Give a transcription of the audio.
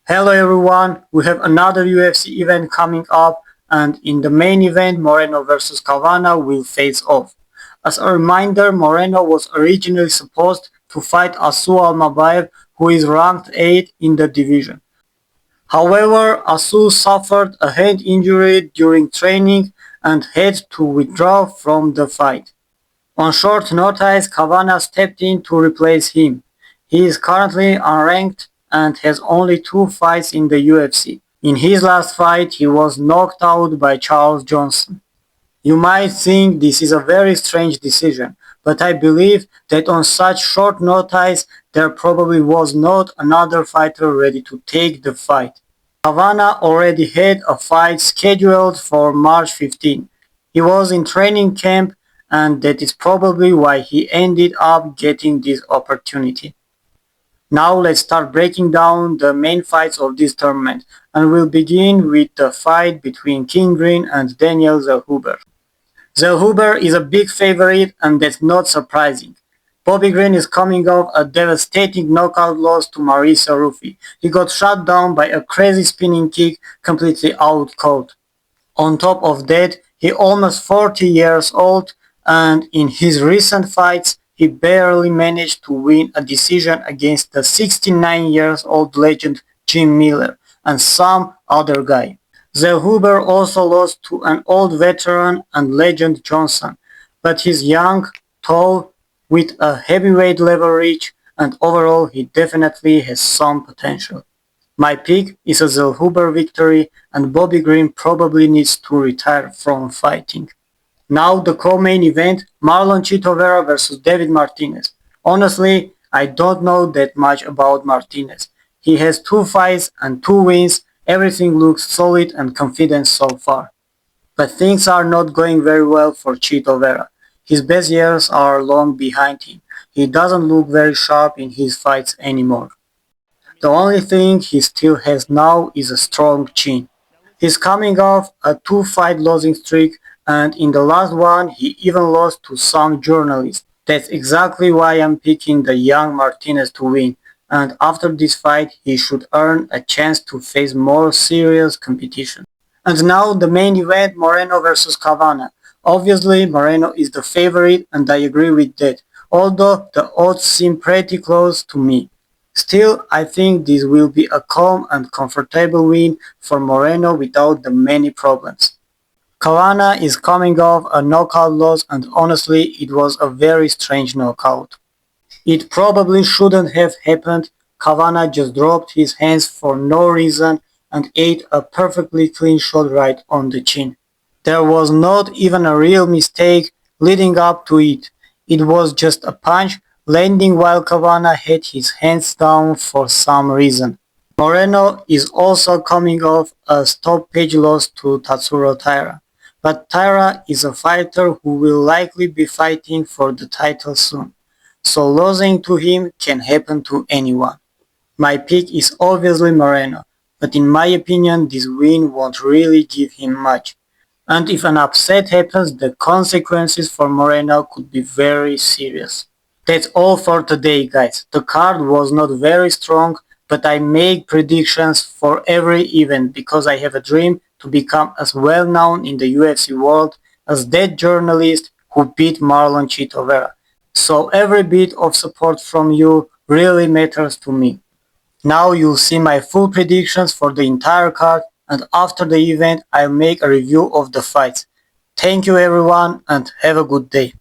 Hello everyone, we have another UFC event coming up, and in the main event Moreno vs Cavana will face off. As a reminder, Moreno was originally supposed to fight Asu Almabayev, who is ranked 8 in the division. However, Asu suffered a head injury during training and had to withdraw from the fight. On short notice, Cavana stepped in to replace him. He is currently unranked and has only 2 fights in the UFC. In his last fight, he was knocked out by Charles Johnson. You might think this is a very strange decision, but I believe that on such short notice, there probably was not another fighter ready to take the fight. Cavana already had a fight scheduled for March 15. He was in training camp, and that is probably why he ended up getting this opportunity. Now let's start breaking down the main fights of this tournament, and we'll begin with the fight between King Green and Daniel Zellhuber. Zellhuber is a big favorite, and that's not surprising. Bobby Green is coming off a devastating knockout loss to Mauricio Ruffi. He got shut down by a crazy spinning kick, completely out cold. On top of that, he almost 40 years old, and in his recent fights, he barely managed to win a decision against the 69-year-old legend Jim Miller and some other guy. Zellhuber also lost to an old veteran and legend Johnson, but he's young, tall, with a heavyweight level reach, and overall he definitely has some potential. My pick is a Zellhuber victory, and Bobby Green probably needs to retire from fighting. Now the co-main event, Marlon Chito Vera vs David Martinez. Honestly, I don't know that much about Martinez. He has 2 fights and 2 wins, everything looks solid and confident so far. But things are not going very well for Chito Vera. His best years are long behind him. He doesn't look very sharp in his fights anymore. The only thing he still has now is a strong chin. He's coming off a 2 fight losing streak, and in the last one he even lost to some journalists. That's exactly why I'm picking the young Martinez to win, and after this fight he should earn a chance to face more serious competition. And now the main event, Moreno vs Cavana. Obviously Moreno is the favorite, and I agree with that, although the odds seem pretty close to me. Still, I think this will be a calm and comfortable win for Moreno without the many problems. Cavana is coming off a knockout loss, and honestly it was a very strange knockout. It probably shouldn't have happened. Cavana just dropped his hands for no reason and ate a perfectly clean shot right on the chin. There was not even a real mistake leading up to it. It was just a punch landing while Cavana had his hands down for some reason. Moreno is also coming off a stoppage loss to Tatsuro Taira, but Taira is a fighter who will likely be fighting for the title soon, so losing to him can happen to anyone. My pick is obviously Moreno, but in my opinion this win won't really give him much. And if an upset happens, the consequences for Moreno could be very serious. That's all for today, guys. The card was not very strong, but I make predictions for every event because I have a dream to become as well known in the UFC world as that journalist who beat Marlon Chito Vera. So every bit of support from you really matters to me. Now you'll see my full predictions for the entire card, and after the event I'll make a review of the fights. Thank you everyone, and have a good day.